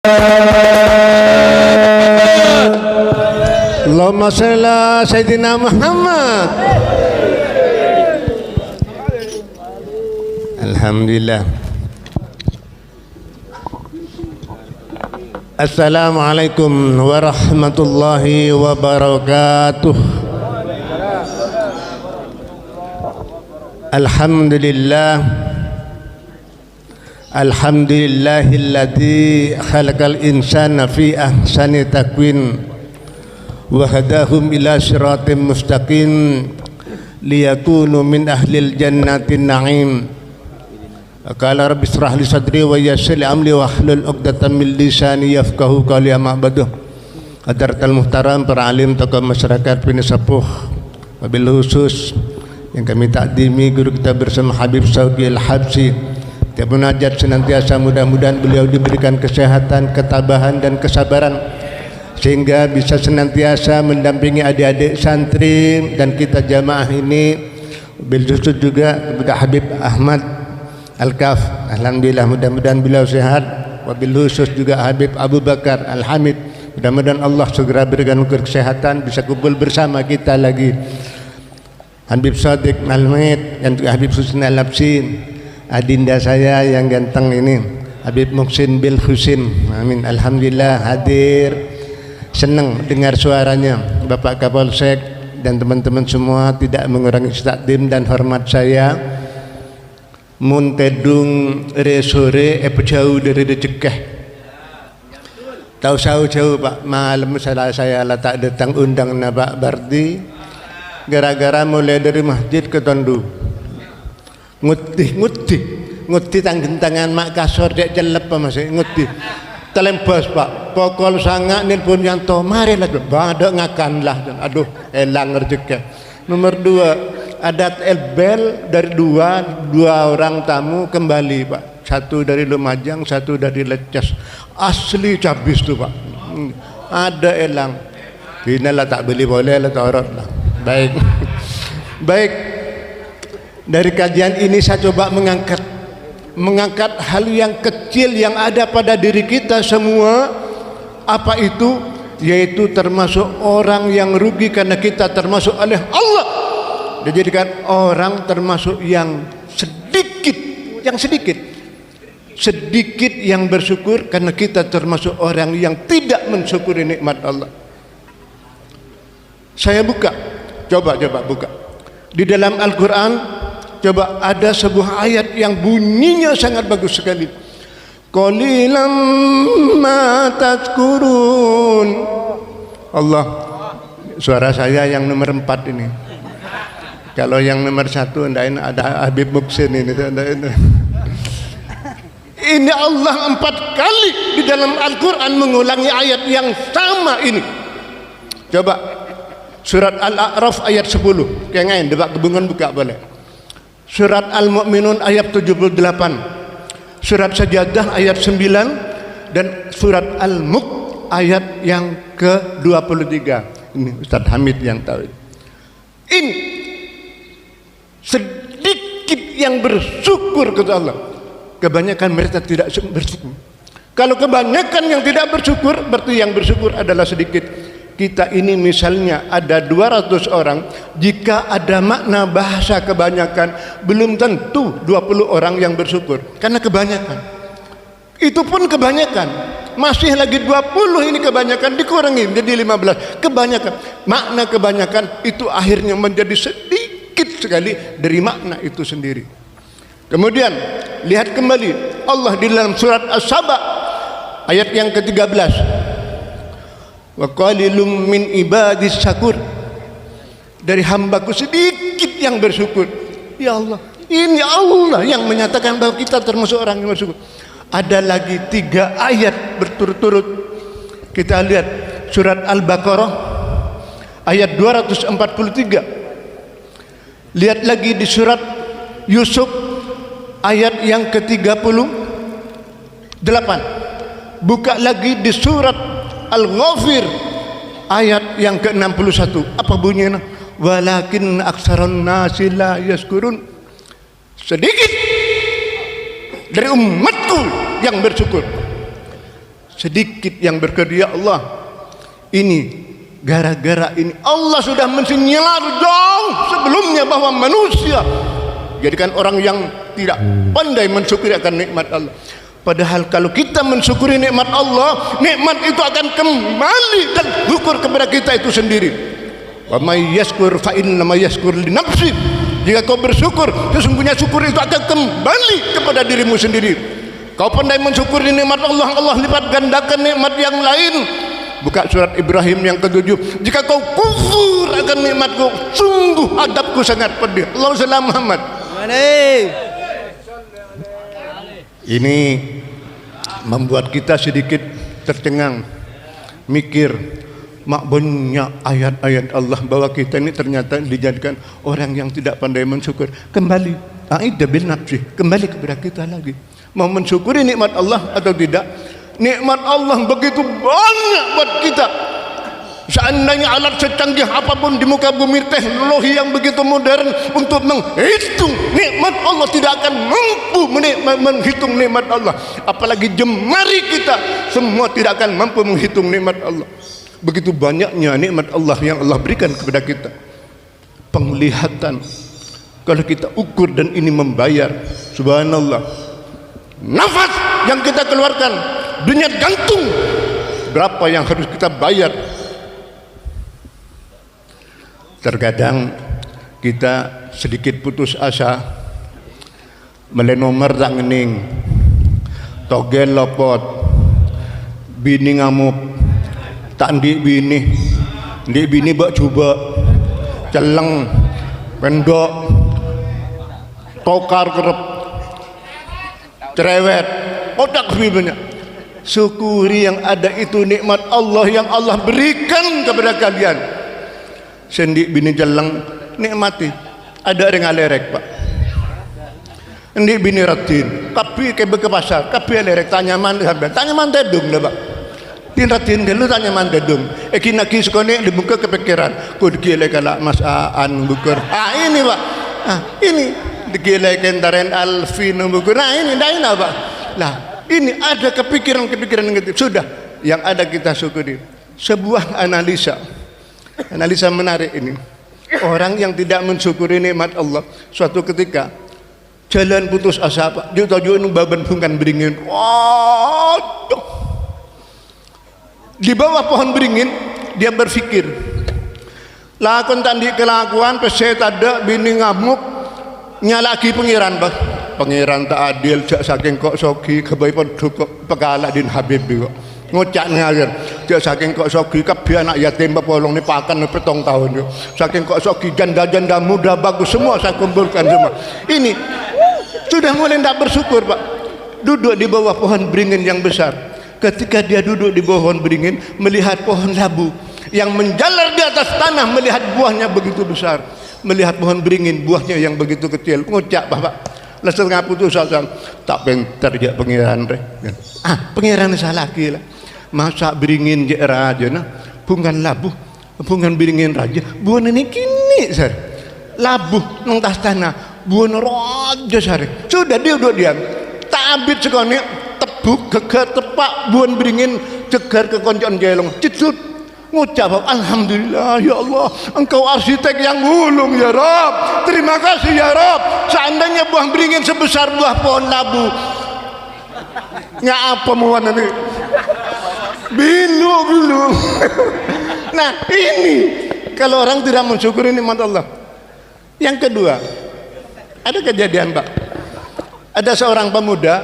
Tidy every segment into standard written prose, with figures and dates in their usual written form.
Allahumma shalli ala Sayyidina Muhammad. Alhamdulillah. Assalamualaikum warahmatullahi wabarakatuh. Alhamdulillah. Alhamdulillahilladzi khalaqal insana fi ahsani taqwim wa hadahum ila siratim mustaqim liyakunu min ahlil jannatin na'im. Qala rabbi israh li sadri wa yassir li amri wa hlul 'uqdatam min lisani yafqahu qawli amma ba'du. Hadratul muhtaram para alim tokoh masyarakat Pinisepuh, wabil khusus yang kami takdimi guru kita bersama Habib Syauqi Al-Habsyi. Tiap munajat senantiasa mudah-mudahan beliau diberikan kesehatan, ketabahan dan kesabaran sehingga bisa senantiasa mendampingi adik-adik santri dan kita jamaah ini. Bil khusus juga kepada Habib Ahmad Al-Kaf. Alhamdulillah mudah-mudahan beliau sehat. Wabil khusus juga Habib Abu Bakar Al-Hamid. Mudah-mudahan Allah segera berikan kesehatan, bisa kumpul bersama kita lagi. Habib Sadiq Al-Hamid dan juga Habib Husin Al-Habsyi. Adinda saya yang ganteng ini Habib Muhsin Bil Husin. Amin. Alhamdulillah hadir. Senang dengar suaranya Bapak Kapolsek dan teman-teman semua. Tidak mengurangi takdim dan hormat saya. Muntedung resore jauh dari Cekeh. Tahu jauh Pak. Malam saya tak datang undang Pak Bardi. Gara-gara mulai dari masjid ke Tondu. Nguti tangan mak kasor dek jelep masih nguti telembos Pak pokol sangat nelpon yang to mari lah bada ngakan lah aduh elang rezeki. Nomor 2 adat elbel dari dua orang tamu kembali Pak, satu dari Lumajang, satu dari Lecas, asli cabis tuh Pak. Ada elang inilah tak beli boleh lah torot lah. Baik. Dari kajian ini saya coba mengangkat hal yang kecil yang ada pada diri kita semua. Apa itu? Yaitu termasuk orang yang rugi karena kita termasuk oleh Allah dijadikan orang termasuk yang sedikit yang bersyukur karena kita termasuk orang yang tidak mensyukuri nikmat Allah. Saya coba buka di dalam Al-Quran. Coba ada sebuah ayat yang bunyinya sangat bagus sekali. Qalilam ma tadhkurun. Allah, suara saya yang nomor 4 ini. Kalau yang nomor 1 enggak ada Habib Muhsin ini. Ini Allah 4 kali di dalam Al-Quran mengulangi ayat yang sama ini. Coba surat Al-A'raf ayat 10. Kengain debak kebungan buka boleh. Surat Al-Mu'minun ayat 78, surat Sajadah ayat 9, dan surat Al-Mulk ayat yang ke-23. Ini Ustaz Hamid yang tahu. Ini sedikit yang bersyukur kepada Allah. Kebanyakan mereka tidak bersyukur. Kalau kebanyakan yang tidak bersyukur, berarti yang bersyukur adalah sedikit. Kita ini misalnya ada 200 orang, jika ada makna bahasa kebanyakan, belum tentu 20 orang yang bersyukur karena kebanyakan. Itu pun kebanyakan, masih lagi 20 ini kebanyakan, dikurangi jadi 15. Kebanyakan, makna kebanyakan itu akhirnya menjadi sedikit sekali dari makna itu sendiri. Kemudian lihat kembali Allah di dalam surat As-Saba ayat yang ke-13. Wa qalilum min ibadis syakur. Dari hambaku sedikit yang bersyukur. Ya Allah, ini Allah yang menyatakan bahwa kita termasuk orang yang bersyukur. Ada lagi 3 ayat berturut-turut. Kita lihat surat Al-Baqarah ayat 243. Lihat lagi di surat Yusuf ayat yang ke-38. Buka lagi di surat Al-Ghafir ayat yang ke-61. Apa bunyinya? Walakin aksarun nasi la yaskurun. Sedikit dari umatku yang bersyukur. sedikit yang berkedya Allah. Ini gara-gara ini Allah sudah mensinyalar jauh sebelumnya bahwa manusia jadikan orang yang tidak pandai mensyukuri akan nikmat Allah. Padahal kalau kita mensyukuri nikmat Allah, nikmat itu akan kembali dan syukur kepada kita itu sendiri. Wa may yashkur fa inna ma yashkur li nafsi. Jika kau bersyukur, sesungguhnya syukur itu akan kembali kepada dirimu sendiri. Kau pandai mensyukuri nikmat Allah, Allah lipat gandakan nikmat yang lain. Buka surat Ibrahim yang ke-7. Jika kau kufur akan nikmatku, sungguh adabku sangat pedih. Allahumma shalli ala Muhammad. Ini membuat kita sedikit tercengang, mikir banyak ayat-ayat Allah bahwa kita ini ternyata dijadikan orang yang tidak pandai mensyukur. Kembali aida bin nafsi, kembali kepada kita lagi, mau mensyukuri nikmat Allah atau tidak. Nikmat Allah begitu banyak buat kita. Seandainya alat secanggih apapun di muka bumi, teknologi yang begitu modern untuk menghitung nikmat Allah, tidak akan mampu menghitung nikmat Allah. Apalagi jemari kita semua tidak akan mampu menghitung nikmat Allah. Begitu banyaknya nikmat Allah yang Allah berikan kepada kita. Penglihatan, kalau kita ukur dan ini membayar, subhanallah. Nafas yang kita keluarkan, denyut jantung, berapa yang harus kita bayar. Terkadang kita sedikit putus asa, melenomor tak ngening, togel lopot, bini ngamuk, tak ndik bini bak coba, celeng, pendok, tokar kerep, cerewet, otak banyak. Syukuri yang ada itu nikmat Allah yang Allah berikan kepada kalian. Sendik bini jeleng nikmati, ada orang alerek pak. Sendik bini ratin, kapi ke pasar, kapi alerek tanya man tedung dah pak. Tin ratin kalau tanya man tedung, kina kis kone dibuka kepikiran, kau dikilai kalau masaan bukur. Ini pak, ini dikilai kentaren alfin bukur. Ini dah ini pak. Lah ini ada kepikiran negatif. Sudah, yang ada kita syukuri. Sebuah analisa menarik ini. Orang yang tidak mensyukuri nikmat Allah, suatu ketika jalan putus asa pak, dia tahu nu baban bungan beringin. Waduh. Di bawah pohon beringin dia berpikir, lakon tandi kelakuan peset ada bini ngamuk, nyalaki pengiran bah. Pangeran tak adil, jak saking kok sogi kebaipun dukuk pekala din Habib kok ngocak ngalir, jak saking kok sogi kabeh anak yatim bapolong ni pakan petong tahun yo, saking kok sogi janda-janda muda bagus semua saya kumpulkan semua. Ini sudah mulai tidak bersyukur pak. Duduk di bawah pohon beringin yang besar. Ketika dia duduk di bawah pohon beringin, melihat pohon labu yang menjalar di atas tanah, melihat buahnya begitu besar, melihat pohon beringin buahnya yang begitu kecil, ngocak bapak. Lesel ngaputus asal tak pinter je pengiran deh. Pengiran salah gila. Masa beringin je raja nah, bungan labu, bungan beringin raja, buan ini kini sar. Labu nang tas tanah, buan raja sar. Sudah dia duduk diam. Tak abit sekali tebuk gegar tepak buan beringin cegar ke koncoan jelong. Cedut. Ngucap alhamdulillah ya Allah, engkau arsitek yang ulung ya Rob, terima kasih ya Rob. Seandainya buah beringin sebesar buah pohon labu, apa muan ini bilu. Nah ini kalau orang tidak mensyukuri nikmat Allah. Yang kedua, ada kejadian pak, ada seorang pemuda,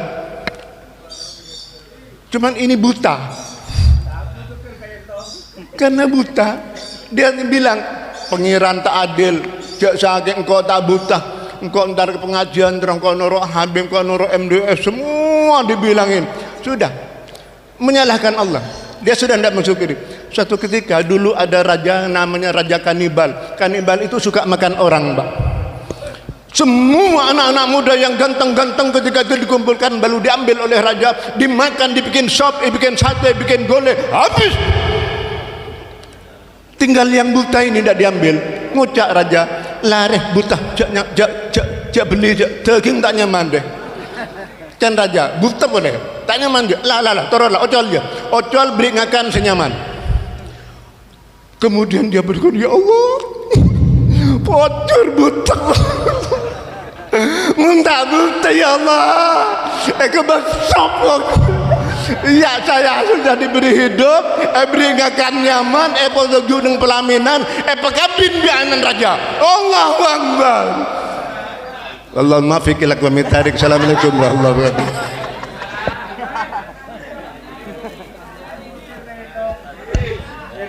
cuman ini buta. Karena buta, dia bilang pengiran tak adil, jak saking engkau tak buta, engkau ntar ke pengajian, engkau nurut Habib, engkau nurut MDS, semua dibilangin. Sudah menyalahkan Allah. Dia sudah tidak mensyukuri. Suatu ketika dulu ada raja namanya Raja Kanibal. Kanibal itu suka makan orang, Pak. Semua anak-anak muda yang ganteng-ganteng ketika itu dikumpulkan, baru diambil oleh raja, dimakan, dibikin sop, dibikin sate, bikin gole, habis. Tinggal yang buta ini tidak diambil. Ngucak raja, lareh buta, jak beli, jak daging tak nyaman deh. Kan raja, buta boleh. tak nyaman dia. Lah, turunlah, ocol dia. Ocol beringakan senyaman. Kemudian dia berkata, ya Allah, bocor butek. Muntah butek ya Allah. Kebesok. Ya saya sudah diberi hidup, beringakan nyaman, podo dengan pelaminan, pakabin bianan raja. Allahu Akbar. Allahumma fiqilak wa mitarik. Assalamualaikum warahmatullahi wabarakatuh.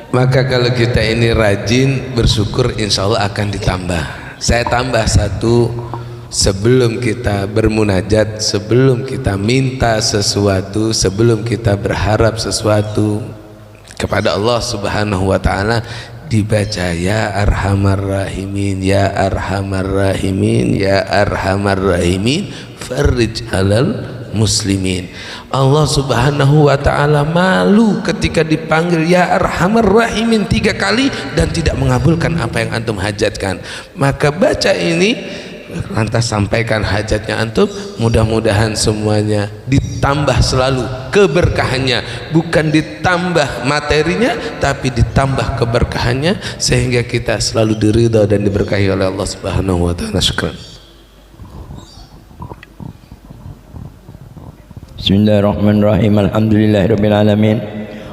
Maka kalau kita ini rajin bersyukur, insya Allah akan ditambah. Saya tambah satu, sebelum kita bermunajat, sebelum kita minta sesuatu, sebelum kita berharap sesuatu kepada Allah Subhanahu wa ta'ala, dibaca ya arhamar rahimin, ya arhamar rahimin, ya arhamar rahimin, farij halal muslimin. Allah Subhanahu wa ta'ala malu ketika dipanggil ya arhamar rahimin 3 kali dan tidak mengabulkan apa yang antum hajatkan. Maka baca ini, lantas sampaikan hajatnya antum, mudah-mudahan semuanya ditambah selalu keberkahannya, bukan ditambah materinya tapi ditambah keberkahannya, sehingga kita selalu diridha dan diberkahi oleh Allah Subhanahu wa ta'ala. Syukran. Bismillahirrahmanirrahim. Alhamdulillahirabbil alamin.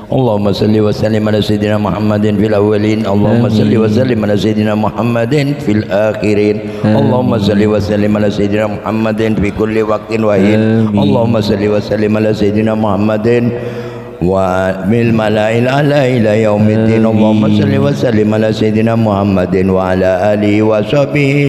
Allahumma salli wa sallim ala sayyidina Muhammadin fil awwalin. Allahumma salli wa sallim ala sayyidina Muhammadin fil akhirin. Allahumma salli wa sallim ala sayyidina Muhammadin fi kulli waqtin wa hin. Allahumma salli wa sallim ala sayyidina Muhammadin wa bil malail ala ila yaumiddin. Allahumma salli wa sallim ala sayyidina Muhammadin wa ala alihi wa sahbihi